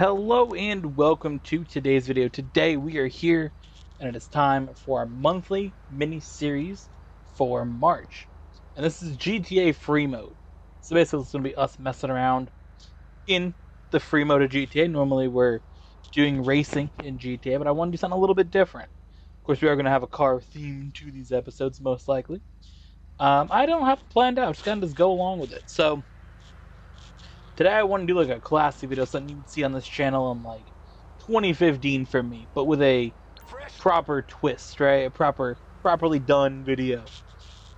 Hello and welcome to today's video. Today we are here and it is time for our monthly mini-series for March. And this is GTA Free Mode. So basically it's going to be us messing around in the free mode of GTA. Normally we're doing racing in GTA, but I want to do something a little bit different. Of course we are going to have a car theme to these episodes most likely. I don't have it planned out, just kind of just go along with it. So today I want to do like a classic video, something you would see on this channel in like 2015 for me, but with a proper twist, right? A properly done video.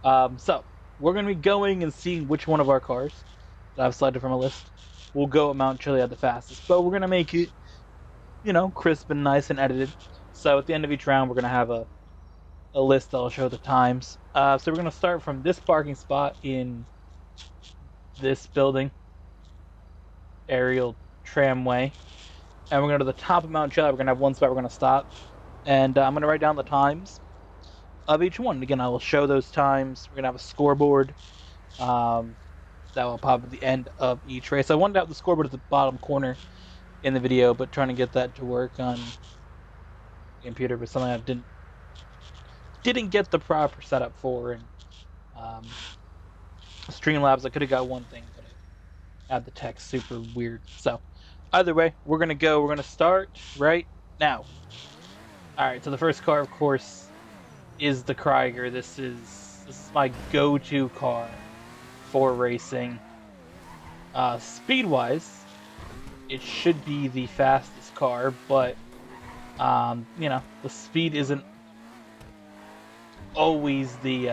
So we're gonna be going and seeing which one of our cars that I've selected from a list will go at Mount Chiliad the fastest. But we're gonna make it, crisp and nice and edited. So at the end of each round, we're gonna have a list that'll show the times. So we're gonna start from this parking spot in this building, aerial tramway, and we're going to the top of Mount Chiliad. We're going to have one spot we're going to stop, and I'm going to write down the times of each one. Again, I will show those times. We're going to have a scoreboard that will pop at the end of each race. I wanted to have the scoreboard at the bottom corner in the video, but trying to get that to work on the computer was something I didn't get the proper setup for. And Streamlabs, I could have got one thing, but it had the text super weird. So either way, we're going to start right now. Alright, so the first car, of course, is the Krieger. This is my go-to car for racing. Speed-wise, it should be the fastest car, but, the speed isn't always the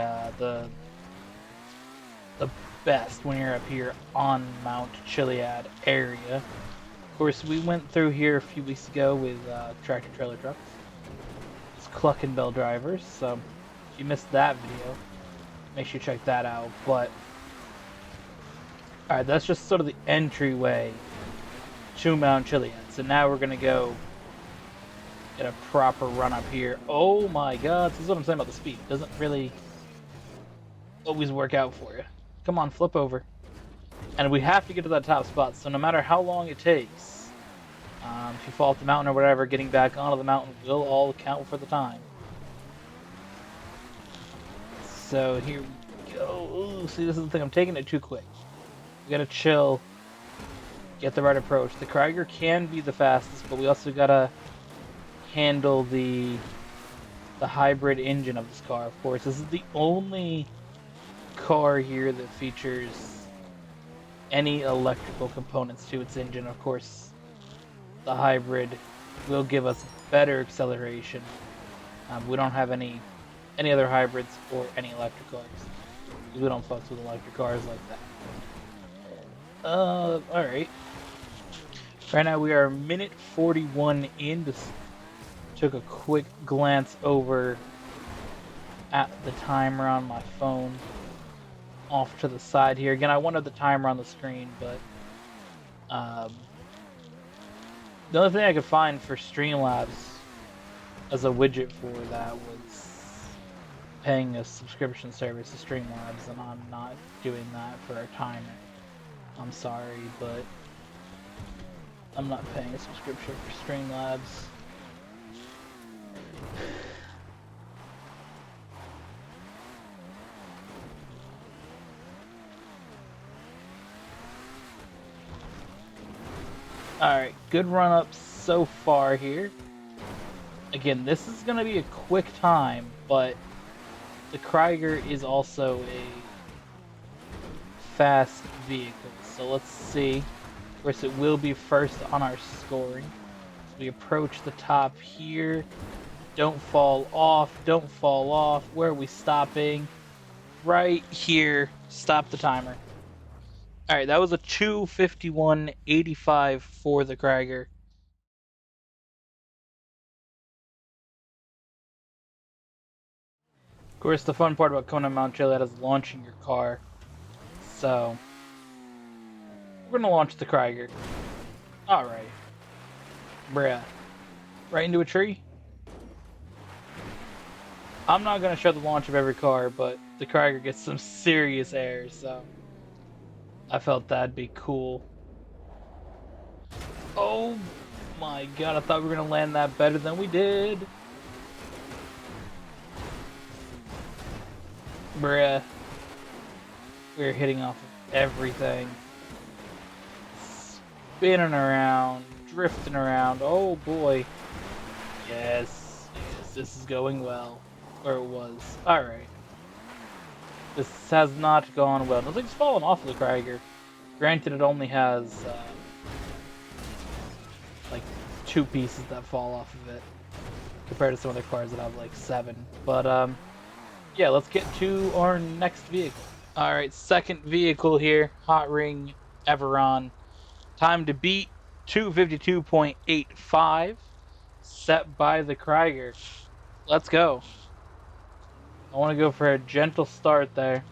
best when you're up here on Mount Chiliad area. Of course, we went through here a few weeks ago with tractor-trailer trucks. Cluck and Bell drivers, so if you missed that video, make sure you check that out. But alright, that's just sort of the entryway to Mount Chiliad. So now we're gonna go get a proper run up here. Oh my god, this is what I'm saying about the speed. It doesn't really always work out for you. Come on, flip over. And we have to get to that top spot, so no matter how long it takes, if you fall off the mountain or whatever, getting back onto the mountain will all count for the time. So here we go. Ooh, see, this is the thing. I'm taking it too quick. We gotta chill. Get the right approach. The Krieger can be the fastest, but we also gotta handle the hybrid engine of this car. Of course, this is the only car here that features any electrical components to its engine. Of course, the hybrid will give us better acceleration. We don't have any other hybrids or any electric cars. We don't fuck with electric cars like that. Alright. Right now we are minute 41 in. Just took a quick glance over at the timer on my phone. Off to the side here. Again, I wanted the timer on the screen, but the only thing I could find for Streamlabs as a widget for that was paying a subscription service to Streamlabs, and I'm not doing that for a timer. I'm sorry, but I'm not paying a subscription for Streamlabs. Alright, good run-up so far here. Again, this is going to be a quick time, but the Krieger is also a fast vehicle. So let's see. Of course, it will be first on our scoring. As we approach the top here. Don't fall off. Don't fall off. Where are we stopping? Right here. Stop the timer. Alright, that was a 2:51.85 for the Krieger. Of course, the fun part about coming to Mount Chiliad is launching your car. So, we're gonna launch the Krieger. Alright. Bruh. Right into a tree? I'm not gonna show the launch of every car, but the Krieger gets some serious air, so I felt that'd be cool. Oh my god, I thought we were gonna land that better than we did. Bruh. We're hitting off of everything. Spinning around, drifting around. Oh boy. Yes, yes, this is going well. Or it was. Alright. This has not gone well. Nothing's fallen off of the Krieger. Granted, it only has like 2 pieces that fall off of it compared to some other cars that have like 7. But yeah, let's get to our next vehicle. Alright, second vehicle here, Hot Ring Everon. Time to beat 252.85, set by the Krieger. Let's go. I want to go for a gentle start there.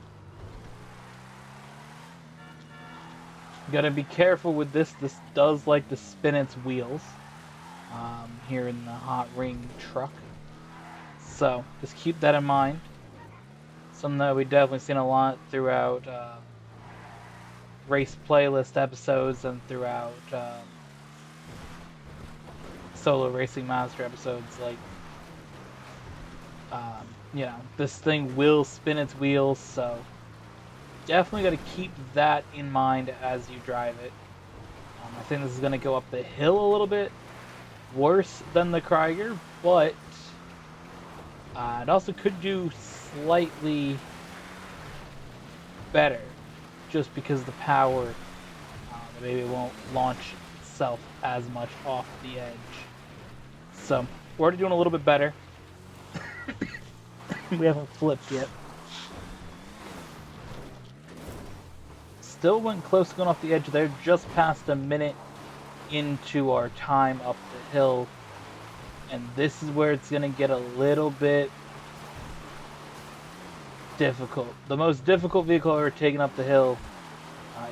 Gotta be careful with this. This does like to spin its wheels here in the Hot Ring truck. So just keep that in mind. Something that we've definitely seen a lot throughout race playlist episodes and throughout solo racing master episodes. Like, you know, this thing will spin its wheels, so definitely got to keep that in mind as you drive it. I think this is going to go up the hill a little bit worse than the Krieger, but it also could do slightly better just because the power maybe it won't launch itself as much off the edge. So we're already doing a little bit better. We haven't flipped yet. Still went close to going off the edge there, just past a minute into our time up the hill. And this is where it's going to get a little bit difficult. The most difficult vehicle I've ever taken up the hill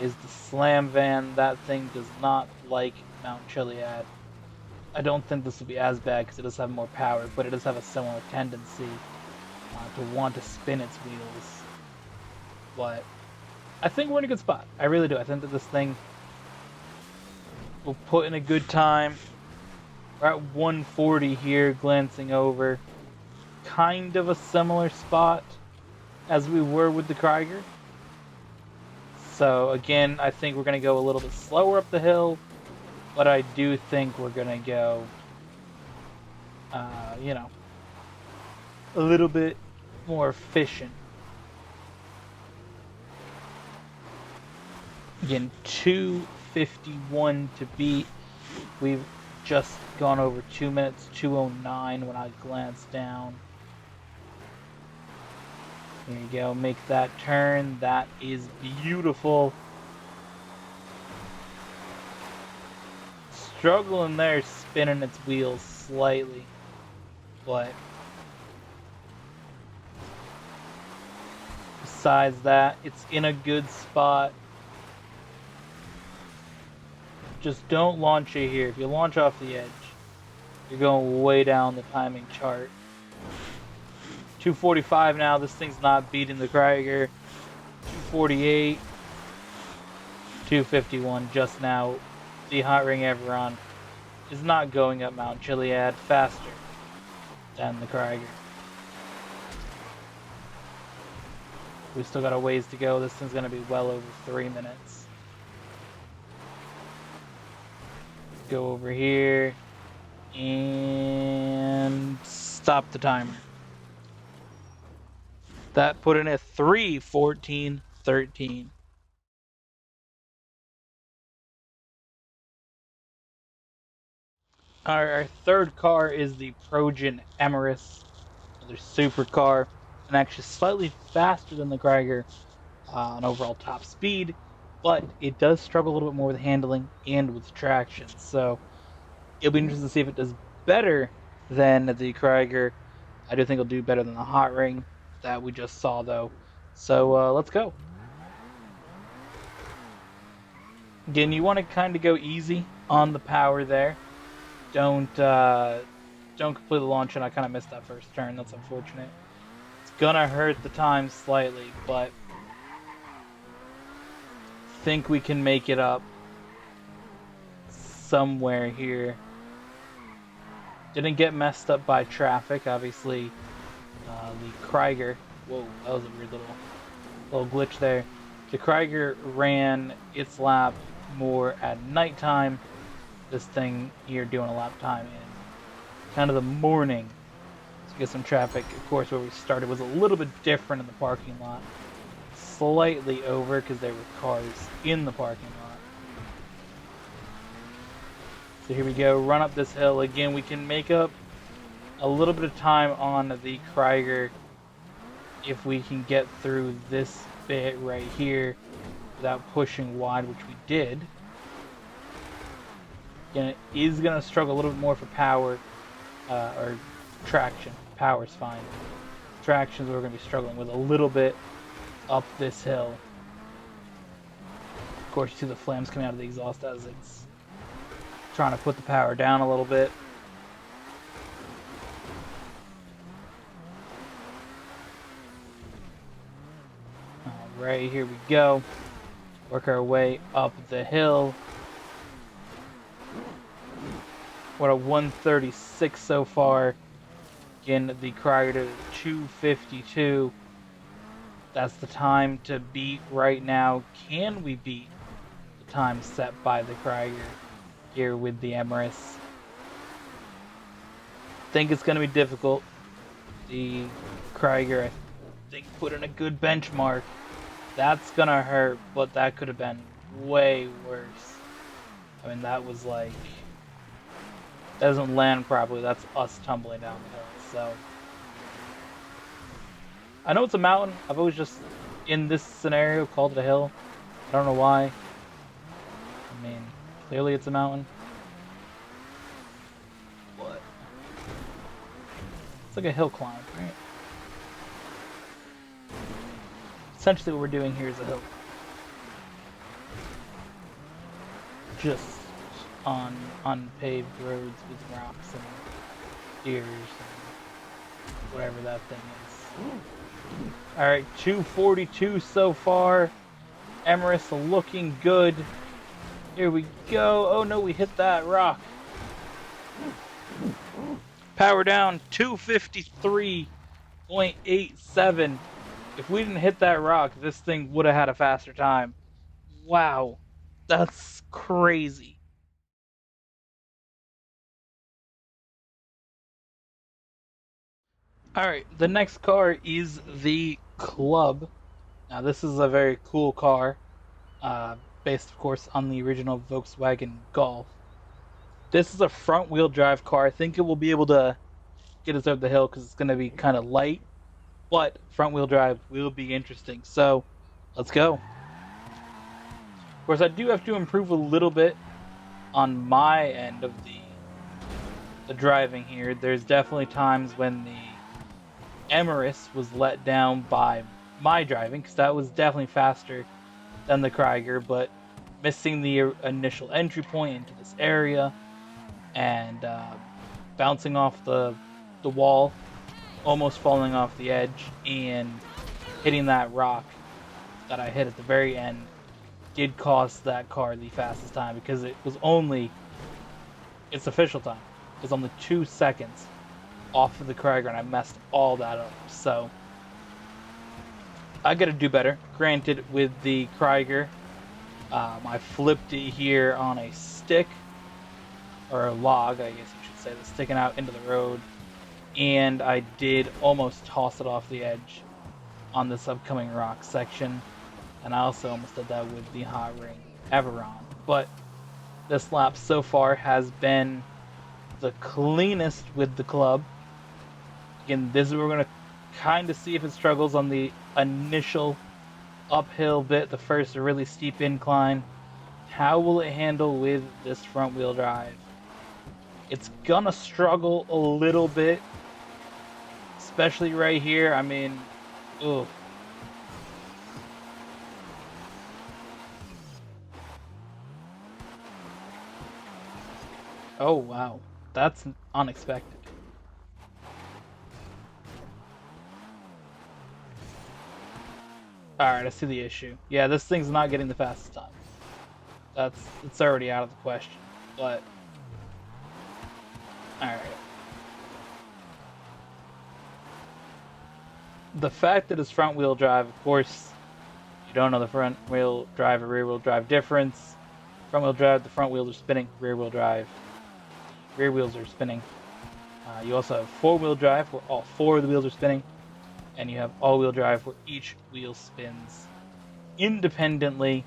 is the Slam Van. That thing does not like Mount Chiliad. I don't think this will be as bad because it does have more power, but it does have a similar tendency to want to spin its wheels. But I think we're in a good spot. I really do. I think that this thing will put in a good time. We're at 140 here, glancing over. Kind of a similar spot as we were with the Krieger. So again, I think we're going to go a little bit slower up the hill, but I do think we're going to go, you know, a little bit more efficient. Again, 2:51 to beat. We've just gone over 2 minutes, 2:09 when I glance down. There you go, make that turn. That is beautiful. Struggling there, spinning its wheels slightly, but besides that, it's in a good spot. Just don't launch it here. If you launch off the edge, you're going way down the timing chart. 245 now. This thing's not beating the Krieger. 248. 251 just now. The Hot Ring Everon is not going up Mount Chiliad faster than the Krieger. We still got a ways to go. This thing's going to be well over 3 minutes. Go over here and stop the timer. That put in at 3:14:13. Our third car is the Progen Emirates, another supercar, and actually slightly faster than the Krieger on overall top speed, but it does struggle a little bit more with handling and with traction. So it'll be interesting to see if it does better than the Krieger. I do think it'll do better than the Hot Ring that we just saw, though. So let's go. Again, you want to kind of go easy on the power there. Don't completely launch, and I kind of missed that first turn. That's unfortunate. It's gonna hurt the time slightly, but think we can make it up somewhere here. Didn't get messed up by traffic, obviously. The Krieger, whoa, that was a weird little glitch there. The Krieger ran its lap more at nighttime. This thing here doing a lap time in kind of the morning to get some traffic. Of course, where we started was a little bit different in the parking lot. Slightly over because there were cars in the parking lot. So here we go, run up this hill. Again, we can make up a little bit of time on the Krieger if we can get through this bit right here without pushing wide, which we did. Again, it is going to struggle a little bit more for power, or traction. Power's fine. Traction's we're going to be struggling with a little bit up this hill. Of course, you see the flames coming out of the exhaust as it's trying to put the power down a little bit. Alright, here we go. Work our way up the hill. What a 136 so far. Again, the Krieger to 252. That's the time to beat right now. Can we beat the time set by the Krieger here with the Emirates? I think it's going to be difficult. The Krieger, I think, put in a good benchmark. That's going to hurt, but that could have been way worse. I mean, that was like... that doesn't land properly. That's us tumbling down the hill, so... I know it's a mountain. I've always just, in this scenario, called it a hill. I don't know why. I mean, clearly it's a mountain. What? It's like a hill climb, right? Essentially what we're doing here is a hill. Just on unpaved roads with rocks and ears and whatever that thing is. Alright, 242 so far. Emirates looking good. Here we go. Oh no, we hit that rock. Power down, 253.87. If we didn't hit that rock, this thing would have had a faster time. Wow, that's crazy. Alright, the next car is the Club. Now this is a very cool car, based of course on the original Volkswagen Golf. This is a front wheel drive car. I think it will be able to get us up the hill because it's going to be kind of light, but front wheel drive will be interesting. So let's go. Of course, I do have to improve a little bit on my end of the driving here. There's definitely times when the Emirates was let down by my driving, because that was definitely faster than the Krieger, but missing the initial entry point into this area and bouncing off the wall, almost falling off the edge, and hitting that rock that I hit at the very end did cost that car the fastest time, because it was only, its official time is only 2 seconds off of the Krieger, and I messed all that up. So I gotta do better. Granted, with the Krieger, I flipped it here on a stick, or a log, I guess you should say, that's sticking out into the road, and I did almost toss it off the edge on this upcoming rock section, and I also almost did that with the Hot Ring Everon. But this lap so far has been the cleanest with the Club. Again, this is where we're going to kind of see if it struggles on the initial uphill bit, the first really steep incline. How will it handle with this front wheel drive? It's gonna struggle a little bit, especially right here. I mean, ugh. Oh wow, that's unexpected. Alright, I see the issue. Yeah, this thing's not getting the fastest time. It's already out of the question. But alright. The fact that it's front wheel drive, of course, you don't know the front wheel drive or rear wheel drive difference. Front wheel drive, the front wheels are spinning. Rear wheel drive, the rear wheels are spinning. You also have four wheel drive where all four of the wheels are spinning. And you have all wheel drive where each wheel spins independently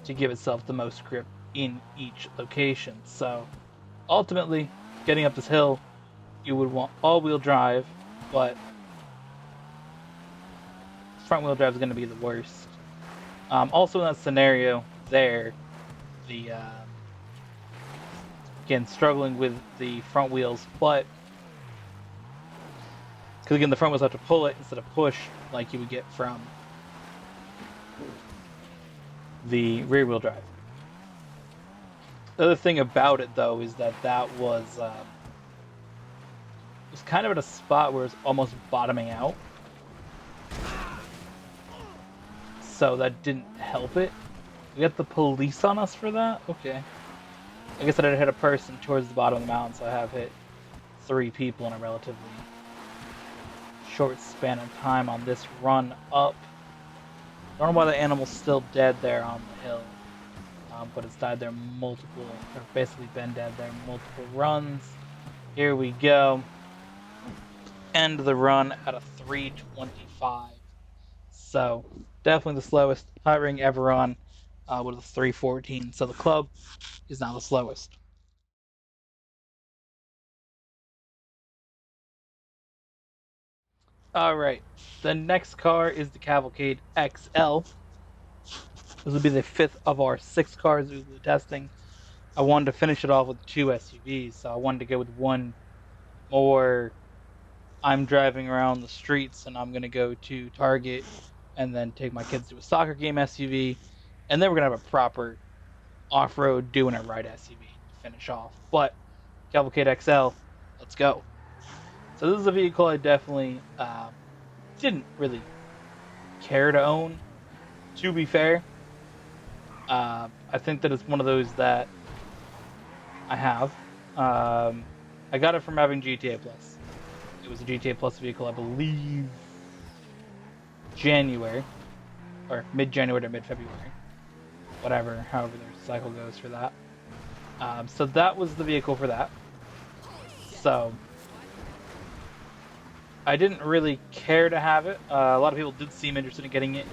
to give itself the most grip in each location. So ultimately, getting up this hill, you would want all wheel drive, but front wheel drive is going to be the worst. Also in that scenario there, the again struggling with the front wheels, but because again the front wheels have to pull it instead of push like you would get from the rear wheel drive. The other thing about it though is that was kind of at a spot where it's almost bottoming out, so that didn't help it. We got the police on us for that? Okay. I guess I did hit a person towards the bottom of the mountain, so I have hit 3 people in a relatively short span of time on this run up. I don't know why the animal's still dead there on the hill, but it's died there multiple, or basically been dead there multiple runs. Here we go. End the run at a 3:25. So definitely the slowest hot ring ever run with a 3:14. So the club is now the slowest. All right, the next car is the Cavalcade XL. This will be the 5th of our 6 cars we'll be testing. I wanted to finish it off with 2 SUVs, so I wanted to go with one more. I'm driving around the streets and I'm going to go to Target and then take my kids to a soccer game SUV, and then we're going to have a proper off-road doing it right SUV to finish off. But Cavalcade XL, let's go. So this is a vehicle I definitely didn't really care to own, to be fair. I think that it's one of those that I have. I got it from having GTA Plus. It was a GTA Plus vehicle, I believe, January, or mid-January to mid-February. Whatever, however their cycle goes for that. So that was the vehicle for that. So I didn't really care to have it. A lot of people did seem interested in getting it,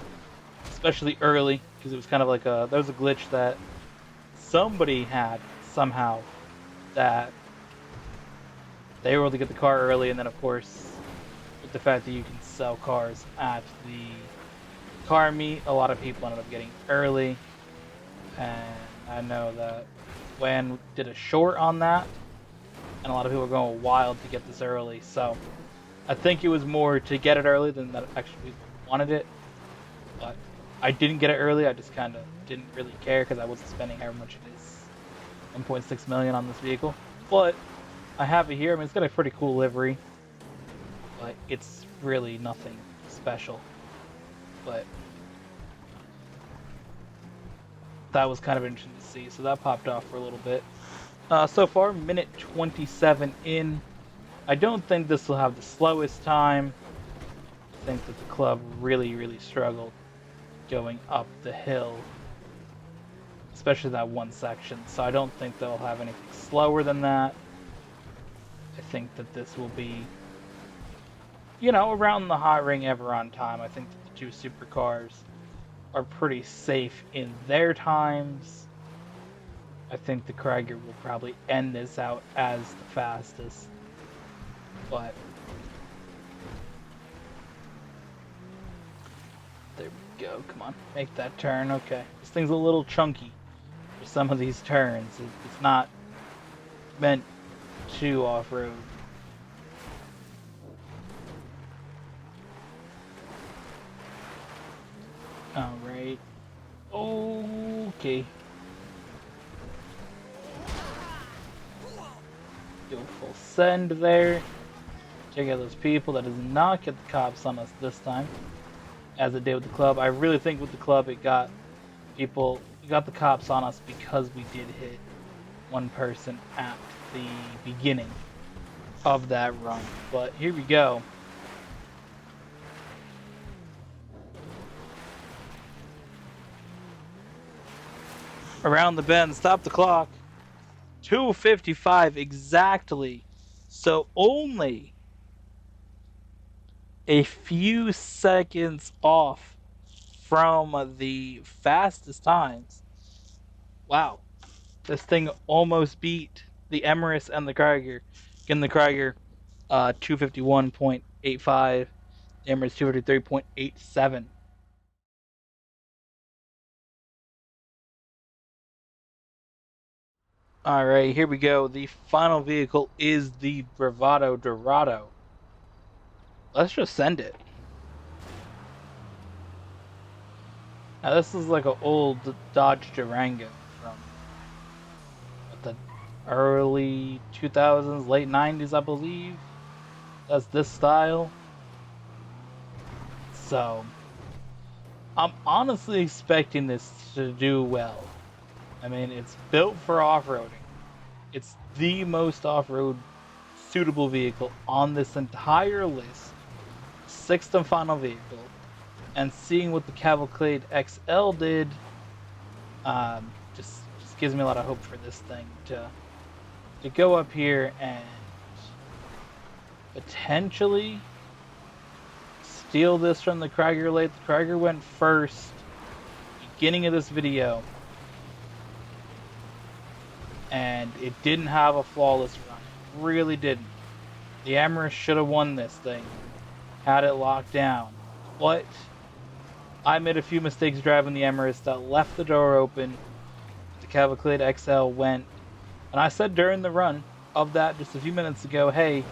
especially early, because it was kind of like there was a glitch that somebody had somehow, that they were able to get the car early, and then of course with the fact that you can sell cars at the car meet, a lot of people ended up getting early. And I know that Wan did a short on that, and a lot of people were going wild to get this early. So I think it was more to get it early than that actually people wanted it. But I didn't get it early. I just kind of didn't really care because I wasn't spending however much it is, 1.6 million on this vehicle. But I have it here. I mean, it's got a pretty cool livery, but it's really nothing special. But that was kind of interesting to see, so that popped off for a little bit. So far, minute 27 in. I don't think this will have the slowest time. I think that the club really struggled going up the hill, especially that one section, so I don't think they'll have anything slower than that. I think that this will be, you know, around the hot ring ever on time. I think that the 2 supercars are pretty safe in their times. I think the Krieger will probably end this out as the fastest. But there we go. Come on, make that turn. Okay, this thing's a little chunky for some of these turns. It's not meant to off-road. Alright. Okay. Do a full send there. Check out those people. That does not get the cops on us this time, as it did with the club. I really think with the club it got people, it got the cops on us because we did hit one person at the beginning of that run. But here we go. Around the bend, stop the clock. 2:55 exactly. So only a few seconds off from the fastest times. Wow. This thing almost beat the Emirates and the Krieger. Again, the Krieger 251.85, the Emirates 253.87. Alright, here we go. The final vehicle is the Bravado Dorado. Let's just send it. Now this is like an old Dodge Durango from the early 2000s, late 90s, I believe. That's this style. So, I'm honestly expecting this to do well. I mean, it's built for off-roading. It's the most off-road suitable vehicle on this entire list. Sixth and final vehicle. And seeing what the Cavalcade XL did, just gives me a lot of hope for this thing to go up here and potentially steal this from the Krieger late. The Krieger went first, beginning of this video, and it didn't have a flawless run. It really didn't. The Emirates should have won this thing, had it locked down. But I made a few mistakes driving the Emirates that left the door open. The Cavalcade XL went, and I said during the run of that just a few minutes ago, hey,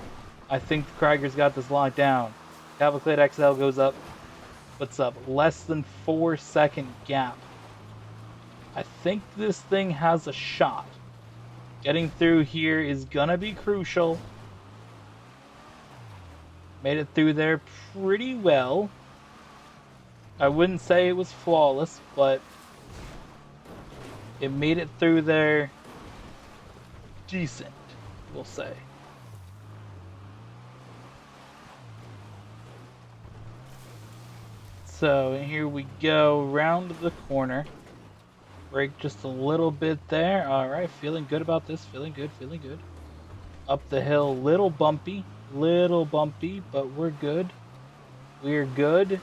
I think the Krieger's got this locked down. Cavalcade XL goes up, puts up less than 4-second gap. I think this thing has a shot. Getting through here is gonna be crucial. Made it through there pretty well. I wouldn't say it was flawless, but it made it through there decent, we'll say. So here we go, round the corner. Brake just a little bit there. Alright, feeling good about this. Feeling good, feeling good. Up the hill, little bumpy, but we're good. We're good.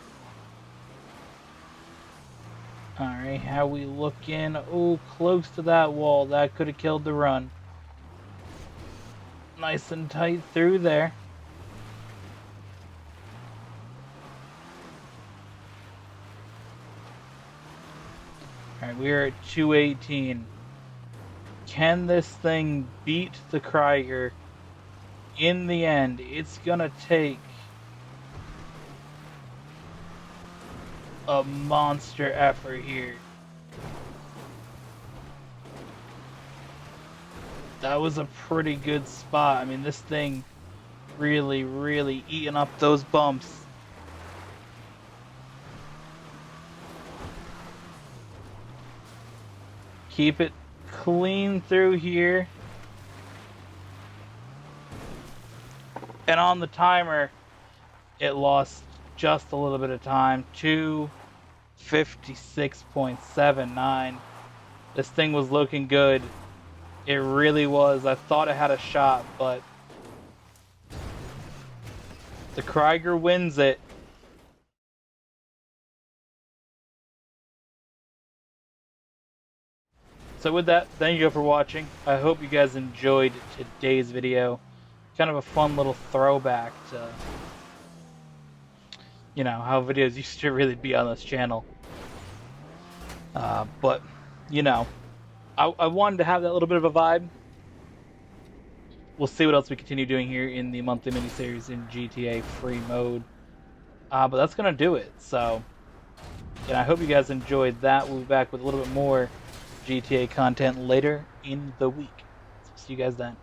Alright, how we looking? Oh, close to that wall. That could have killed the run. Nice and tight through there. Alright, we're at 218. Can this thing beat the Krieger? In the end, it's gonna take a monster effort here. That was a pretty good spot. I mean, this thing really eating up those bumps. Keep it clean through here. And on the timer, it lost just a little bit of time. 2:56.79. This thing was looking good. It really was. I thought it had a shot, but the Krieger wins it. So with that, thank you for watching. I hope you guys enjoyed today's video. Kind of a fun little throwback to, you know, how videos used to really be on this channel. But, you know, I wanted to have that little bit of a vibe. We'll see what else we continue doing here in the monthly miniseries in GTA Freemode. But that's going to do it. So, and I hope you guys enjoyed that. We'll be back with a little bit more GTA content later in the week. So see you guys then.